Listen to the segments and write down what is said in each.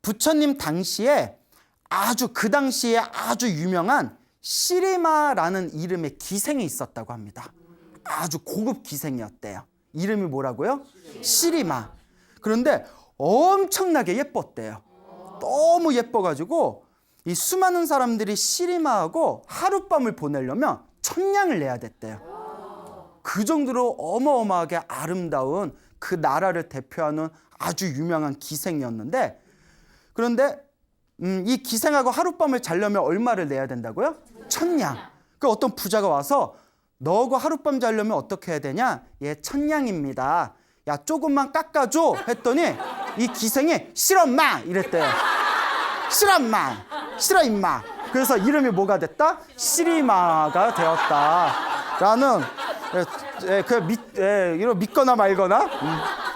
부처님 당시에 그 당시에 아주 유명한 시리마라는 이름의 기생이 있었다고 합니다. 아주 고급 기생이었대요. 이름이 뭐라고요? 시리마. 그런데 엄청나게 예뻤대요. 너무 예뻐가지고 이 수많은 사람들이 시리마하고 하룻밤을 보내려면 1000냥을 내야 됐대요. 그 정도로 어마어마하게 아름다운 그 나라를 대표하는 아주 유명한 기생이었는데, 그런데 이 기생하고 하룻밤을 자려면 얼마를 내야 된다고요? 1000냥. 그 어떤 부자가 와서 너하고 하룻밤 자려면 어떻게 해야 되냐? 예, 1000냥입니다. 야, 조금만 깎아줘 했더니 이 기생이 싫어 임마 이랬대요. 싫어 임마, 싫어 임마. 그래서 이름이 뭐가 됐다? 시리마가 되었다라는, 이런 믿거나 말거나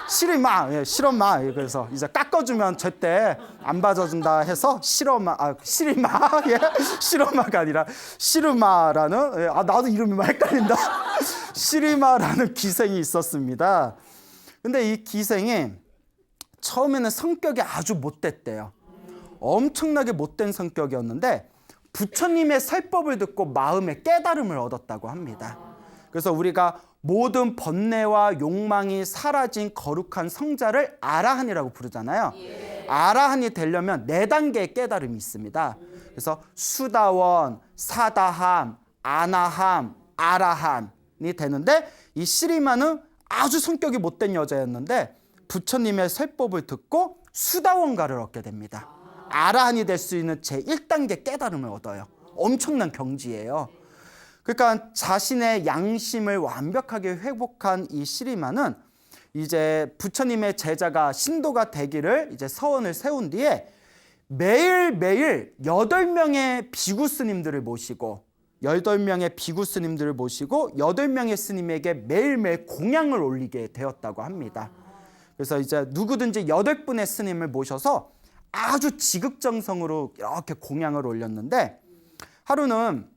시리마, 싫어마. 그래서 이제 깎아주면 제때 안 봐줘준다 해서 시리마, 시러마가 아니라 시르마라는, 나도 이름이 막 헷갈린다. 시리마라는 기생이 있었습니다. 근데 이 기생이 처음에는 성격이 아주 못됐대요. 엄청나게 못된 성격이었는데 부처님의 설법을 듣고 마음의 깨달음을 얻었다고 합니다. 그래서 우리가 모든 번뇌와 욕망이 사라진 거룩한 성자를 아라한이라고 부르잖아요. 아라한이 되려면 4단계의 깨달음이 있습니다. 그래서 수다원, 사다함, 아나함, 아라한이 되는데, 이 시리마는 아주 성격이 못된 여자였는데 부처님의 설법을 듣고 수다원가를 얻게 됩니다. 아라한이 될 수 있는 제1단계 깨달음을 얻어요. 엄청난 경지예요. 그러니까 자신의 양심을 완벽하게 회복한 이 시리마는 이제 부처님의 제자가 신도가 되기를 이제 서원을 세운 뒤에 매일매일 8명의 비구 스님들을 모시고 8명의 스님에게 매일매일 공양을 올리게 되었다고 합니다. 그래서 이제 누구든지 8분의 스님을 모셔서 아주 지극정성으로 이렇게 공양을 올렸는데, 하루는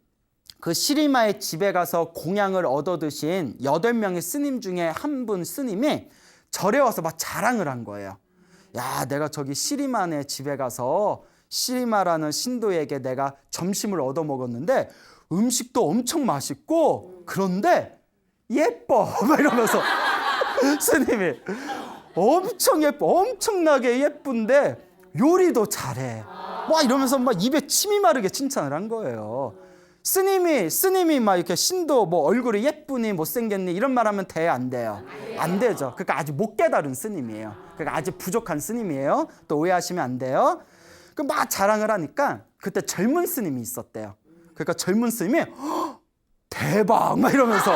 그 시리마의 집에 가서 공양을 얻어 드신 8명의 스님 중에 한 분 스님이 절에 와서 막 자랑을 한 거예요. 야, 내가 저기 시리마네 집에 가서 시리마라는 신도에게 내가 점심을 얻어 먹었는데 음식도 엄청 맛있고 그런데 예뻐 막 이러면서 스님이 엄청 예뻐, 엄청나게 예쁜데 요리도 잘해 막 이러면서 막 입에 침이 마르게 칭찬을 한 거예요. 스님이 막 이렇게 신도 뭐 얼굴이 예쁘니 못생겼니 이런 말하면 돼, 안 돼요? 안 되죠. 그러니까 아주 못 깨달은 스님이에요. 그러니까 아주 부족한 스님이에요. 또 오해하시면 안 돼요. 그 막 자랑을 하니까 그때 젊은 스님이 있었대요. 그러니까 젊은 스님이 대박 막 이러면서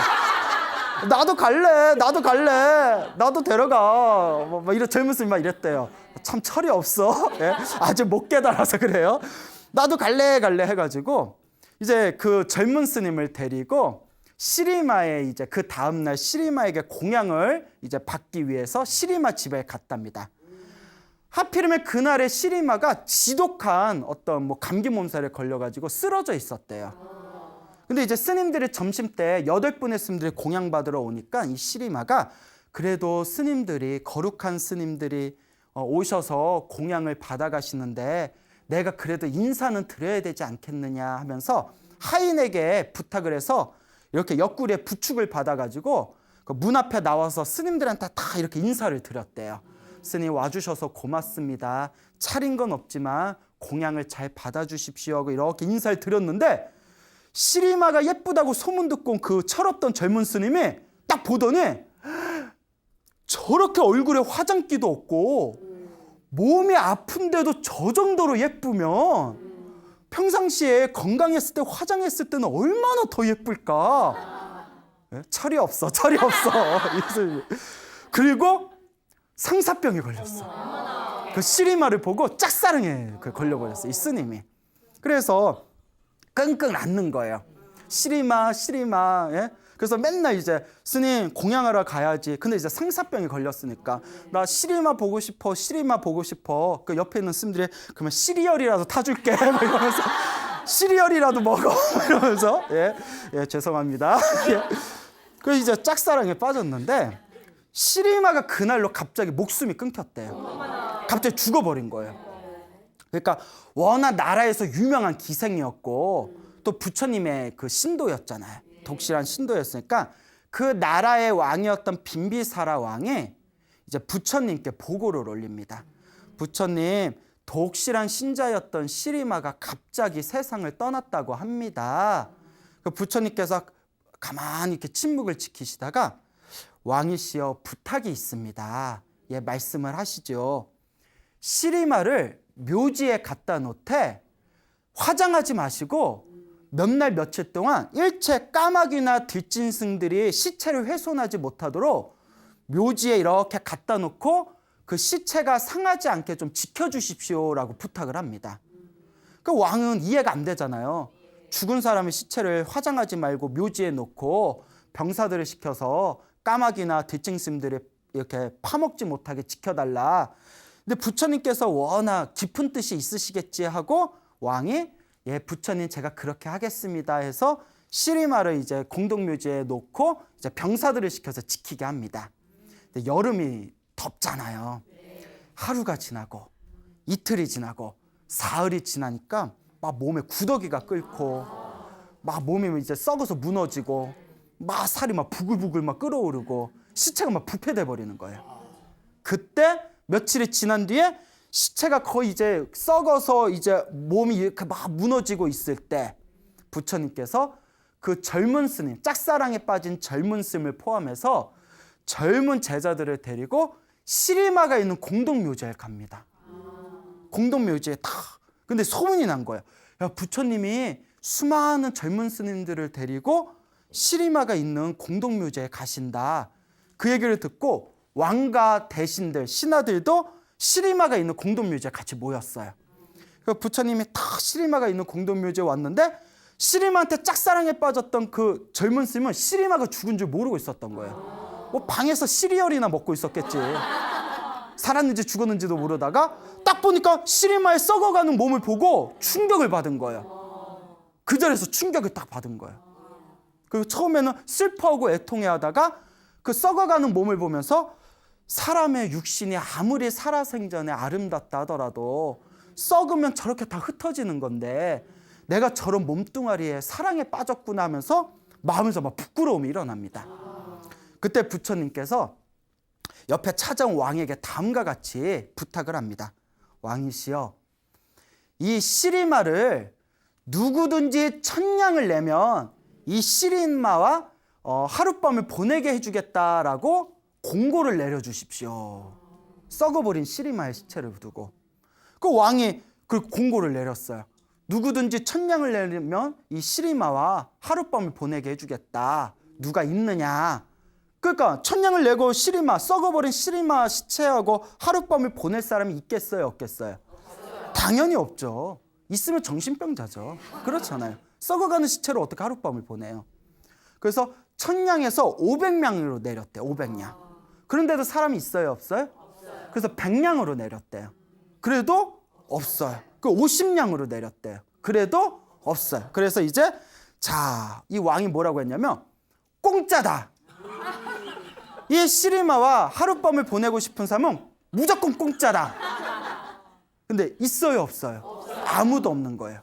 나도 갈래, 나도 데려가 막 이런 젊은 스님이 막 이랬대요. 참 철이 없어. 예? 아주 못 깨달아서 그래요. 나도 갈래 해가지고 이제 그 젊은 스님을 데리고 시리마에 이제 그 다음날 시리마에게 공양을 이제 받기 위해서 시리마 집에 갔답니다. 하필이면 그날의 시리마가 지독한 어떤 뭐 감기 몸살에 걸려가지고 쓰러져 있었대요. 근데 이제 스님들이 점심 때 8분의 스님들이 공양 받으러 오니까 이 시리마가 그래도 스님들이, 거룩한 스님들이 오셔서 공양을 받아가시는데 내가 그래도 인사는 드려야 되지 않겠느냐 하면서 하인에게 부탁을 해서 이렇게 옆구리에 부축을 받아가지고 그 문 앞에 나와서 스님들한테 다 이렇게 인사를 드렸대요. 스님 와주셔서 고맙습니다. 차린 건 없지만 공양을 잘 받아주십시오 하고 이렇게 인사를 드렸는데, 시리마가 예쁘다고 소문 듣고 온 그 철없던 젊은 스님이 딱 보더니 저렇게 얼굴에 화장기도 없고 몸이 아픈데도 저 정도로 예쁘면 평상시에 건강했을 때 화장했을 때는 얼마나 더 예쁠까? 철이 없어. 그리고 상사병이 걸렸어. 그 시리마를 보고 짝사랑에 걸려버렸어, 이 스님이. 그래서 끙끙 앓는 거예요. 시리마. 예? 그래서 맨날 이제 스님 공양하러 가야지. 근데 이제 상사병이 걸렸으니까 나 시리마 보고 싶어. 그 옆에 있는 스님들이 그러면 시리얼이라도 타줄게 막 이러면서 시리얼이라도 먹어 이러면서 예, 죄송합니다. 예. 그래서 이제 짝사랑에 빠졌는데 시리마가 그날로 갑자기 목숨이 끊겼대요. 갑자기 죽어버린 거예요. 그러니까 워낙 나라에서 유명한 기생이었고 또 부처님의 그 신도였잖아요. 독실한 신도였으니까 그 나라의 왕이었던 빈비사라 왕이 이제 부처님께 보고를 올립니다. 부처님, 독실한 신자였던 시리마가 갑자기 세상을 떠났다고 합니다. 그 부처님께서 가만히 이렇게 침묵을 지키시다가 왕이시여 부탁이 있습니다. 예, 말씀을 하시죠. 시리마를 묘지에 갖다 놓되 화장하지 마시고 몇 날 며칠 동안 일체 까마귀나 들짐승들이 시체를 훼손하지 못하도록 묘지에 이렇게 갖다 놓고 그 시체가 상하지 않게 좀 지켜주십시오라고 부탁을 합니다. 그 왕은 이해가 안 되잖아요. 죽은 사람의 시체를 화장하지 말고 묘지에 놓고 병사들을 시켜서 까마귀나 들짐승들이 이렇게 파먹지 못하게 지켜달라. 근데 부처님께서 워낙 깊은 뜻이 있으시겠지 하고 왕이 예, 부처님 제가 그렇게 하겠습니다 해서 시리마를 이제 공동묘지에 놓고 이제 병사들을 시켜서 지키게 합니다. 근데 여름이 덥잖아요. 하루가 지나고 이틀이 지나고 사흘이 지나니까 막 몸에 구더기가 끓고 막 몸이 이제 썩어서 무너지고 막 살이 막 부글부글 막 끓어오르고 시체가 막 부패돼 버리는 거예요. 그때 며칠이 지난 뒤에 시체가 거의 이제 썩어서 이제 몸이 이렇게 막 무너지고 있을 때 부처님께서 그 젊은 스님, 짝사랑에 빠진 젊은 스님을 포함해서 젊은 제자들을 데리고 시리마가 있는 공동묘지에 갑니다. 공동묘지에 다. 근데 소문이 난 거예요. 야, 부처님이 수많은 젊은 스님들을 데리고 시리마가 있는 공동묘지에 가신다. 그 얘기를 듣고 왕과 대신들, 신하들도 시리마가 있는 공동묘지에 같이 모였어요. 부처님이 다 시리마가 있는 공동묘지에 왔는데 시리마한테 짝사랑에 빠졌던 그 젊은 스님은 시리마가 죽은 줄 모르고 있었던 거예요. 뭐 방에서 시리얼이나 먹고 있었겠지. 살았는지 죽었는지도 모르다가 딱 보니까 시리마의 썩어가는 몸을 보고 충격을 받은 거예요. 그 자리에서 충격을 딱 받은 거예요. 그리고 처음에는 슬퍼하고 애통해하다가 그 썩어가는 몸을 보면서 사람의 육신이 아무리 살아생전에 아름답다 하더라도 썩으면 저렇게 다 흩어지는 건데 내가 저런 몸뚱아리에 사랑에 빠졌구나 하면서 마음에서 막 부끄러움이 일어납니다. 그때 부처님께서 옆에 찾아온 왕에게 다음과 같이 부탁을 합니다. 왕이시여, 이 시리마를 누구든지 1000냥을 내면 이 시리마와 하룻밤을 보내게 해주겠다라고 공고를 내려주십시오. 썩어버린 시리마의 시체를 두고. 그 왕이 그 공고를 내렸어요. 누구든지 1000냥을 내면 이 시리마와 하룻밤을 보내게 해주겠다. 누가 있느냐. 그러니까 1000냥을 내고 시리마, 썩어버린 시리마 시체하고 하룻밤을 보낼 사람이 있겠어요, 없겠어요? 당연히 없죠. 있으면 정신병자죠. 그렇잖아요. 썩어가는 시체로 어떻게 하룻밤을 보내요? 그래서 1000냥에서 500냥으로 내렸대요. 500냥. 그런데도 사람이 있어요, 없어요? 그래서 100냥으로 내렸대요. 그래도 없어요. 그 50냥으로 내렸대요. 그래도 없어요. 그래서 이제 자, 이 왕이 뭐라고 했냐면 공짜다. 이 시리마와 하룻밤을 보내고 싶은 사람은 무조건 공짜다. 근데 있어요, 없어요? 아무도 없는 거예요.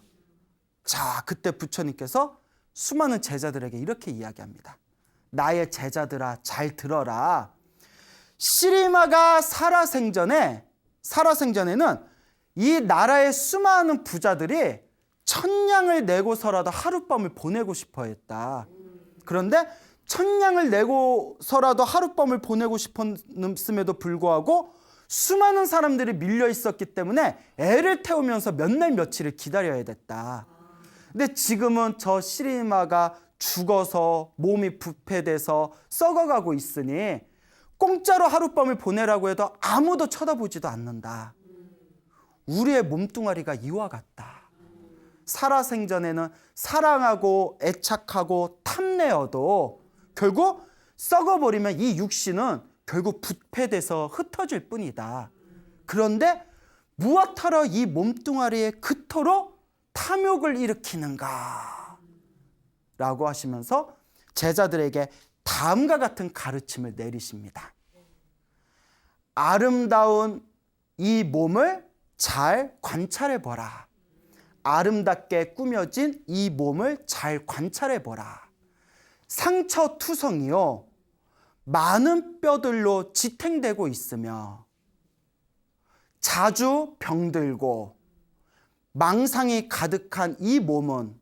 자, 그때 부처님께서 수많은 제자들에게 이렇게 이야기합니다. 나의 제자들아, 잘 들어라. 시리마가 살아생전에는 이 나라의 수많은 부자들이 1000냥을 내고서라도 하룻밤을 보내고 싶어 했다. 그런데 1000냥을 내고서라도 하룻밤을 보내고 싶었음에도 불구하고 수많은 사람들이 밀려 있었기 때문에 애를 태우면서 몇 날 며칠을 기다려야 됐다. 근데 지금은 저 시리마가 죽어서 몸이 부패돼서 썩어가고 있으니 공짜로 하룻밤을 보내라고 해도 아무도 쳐다보지도 않는다. 우리의 몸뚱아리가 이와 같다. 살아생전에는 사랑하고 애착하고 탐내어도 결국 썩어버리면 이 육신은 결국 부패돼서 흩어질 뿐이다. 그런데 무엇하러 이 몸뚱아리에 그토록 탐욕을 일으키는가? 라고 하시면서 제자들에게 다음과 같은 가르침을 내리십니다. 아름다운 이 몸을 잘 관찰해 보라. 아름답게 꾸며진 이 몸을 잘 관찰해 보라. 상처투성이요, 많은 뼈들로 지탱되고 있으며 자주 병들고 망상이 가득한 이 몸은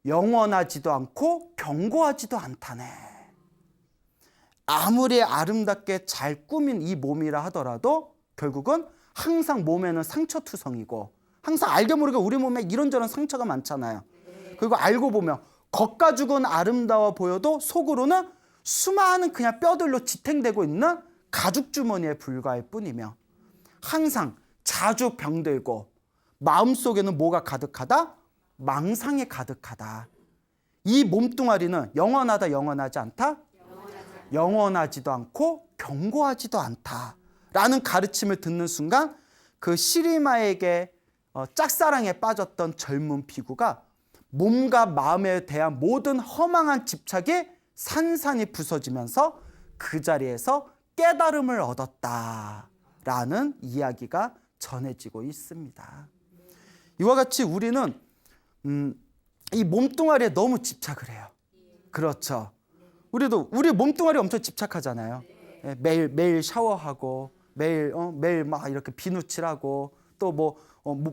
영원하지도 않고 견고하지도 않다네. 아무리 아름답게 잘 꾸민 이 몸이라 하더라도 결국은 항상 몸에는 상처투성이고, 항상 알게 모르게 우리 몸에 이런저런 상처가 많잖아요. 그리고 알고 보면 겉가죽은 아름다워 보여도 속으로는 수많은 그냥 뼈들로 지탱되고 있는 가죽 주머니에 불과할 뿐이며, 항상 자주 병들고 마음속에는 뭐가 가득하다? 망상이 가득하다. 이 몸뚱아리는 영원하다, 영원하지 않다? 영원하지도 않고 견고하지도 않다 라는 가르침을 듣는 순간 그 시리마에게 짝사랑에 빠졌던 젊은 피구가 몸과 마음에 대한 모든 허망한 집착이 산산이 부서지면서 그 자리에서 깨달음을 얻었다라는 이야기가 전해지고 있습니다. 이와 같이 우리는 이 몸뚱아리에 너무 집착을 해요. 그렇죠. 우리도 우리 몸뚱아리 엄청 집착하잖아요. 매일 샤워하고 매일 막 이렇게 비누칠하고 또 뭐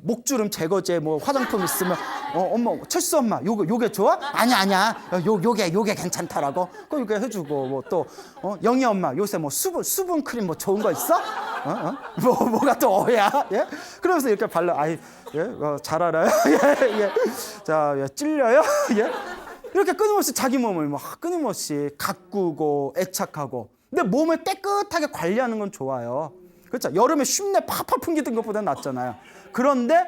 목주름 제거제 뭐 화장품 있으면 엄마 철수 엄마 요게 좋아? 아니야 요게 괜찮다라고 그 요게 해주고 뭐 또 영희 엄마 요새 뭐 수분 크림 뭐 좋은 거 있어? 뭐가 또 어야? 예? 그러면서 이렇게 발라 잘 알아요. 예. 자 찔려요. 예. 이렇게 끊임없이 자기 몸을 막 끊임없이 가꾸고 애착하고. 근데 몸을 깨끗하게 관리하는 건 좋아요. 그렇죠. 여름에 쉰내 팍팍 풍기던 것보다는 낫잖아요. 그런데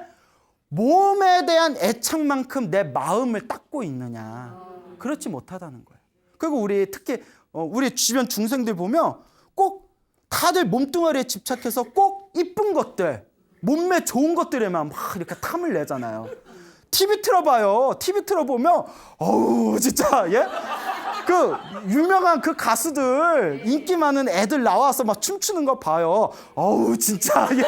몸에 대한 애착만큼 내 마음을 닦고 있느냐? 그렇지 못하다는 거예요. 그리고 우리 특히 우리 주변 중생들 보면 꼭 다들 몸뚱아리에 집착해서 꼭 이쁜 것들, 몸매 좋은 것들에만 막 이렇게 탐을 내잖아요. TV 틀어봐요. TV 틀어보면 어우 진짜 예? 그 유명한 그 가수들 인기 많은 애들 나와서 막 춤추는 거 봐요. 어우 진짜 예?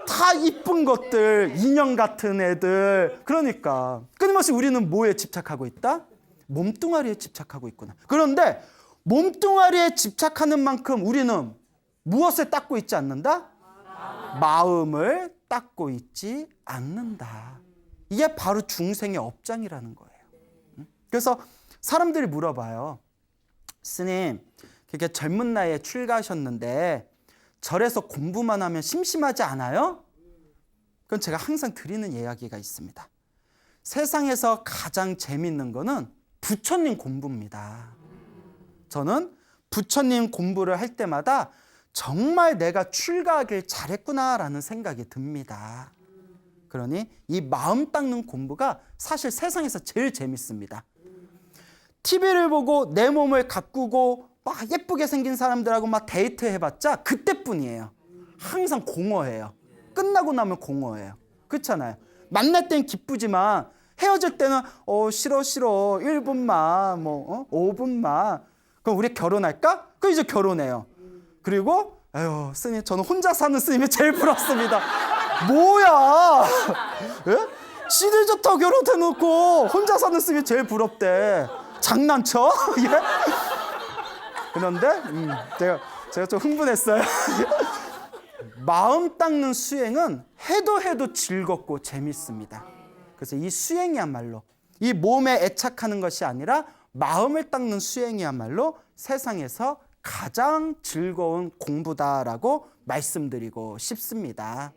다 이쁜 것들, 인형 같은 애들. 그러니까 끊임없이 우리는 뭐에 집착하고 있다? 몸뚱아리에 집착하고 있구나. 그런데 몸뚱아리에 집착하는 만큼 우리는 무엇을 닦고 있지 않는다? 마음을 닦고 있지 않는다. 이게 바로 중생의 업장이라는 거예요. 그래서 사람들이 물어봐요. 스님, 그렇게 젊은 나이에 출가하셨는데 절에서 공부만 하면 심심하지 않아요? 그건 제가 항상 드리는 이야기가 있습니다. 세상에서 가장 재밌는 거는 부처님 공부입니다. 저는 부처님 공부를 할 때마다 정말 내가 출가하길 잘했구나라는 생각이 듭니다. 그러니 이 마음 닦는 공부가 사실 세상에서 제일 재밌습니다. TV를 보고 내 몸을 가꾸고 막 예쁘게 생긴 사람들하고 막 데이트 해봤자 그때뿐이에요. 항상 공허해요. 끝나고 나면 공허해요. 그렇잖아요. 만날 땐 기쁘지만 헤어질 때는 싫어 1분만 뭐 5분만 그럼 우리 결혼할까? 그럼 이제 결혼해요. 그리고 스님 저는 혼자 사는 스님이 제일 부럽습니다. 뭐야? 예? 시들 좋다고 결혼해놓고 혼자 사는 스님이 제일 부럽대. 장난쳐? 예? 그런데 제가 좀 흥분했어요. 마음 닦는 수행은 해도 즐겁고 재밌습니다. 그래서 이 수행이야말로 이 몸에 애착하는 것이 아니라 마음을 닦는 수행이야말로 세상에서 가장 즐거운 공부다라고 말씀드리고 싶습니다.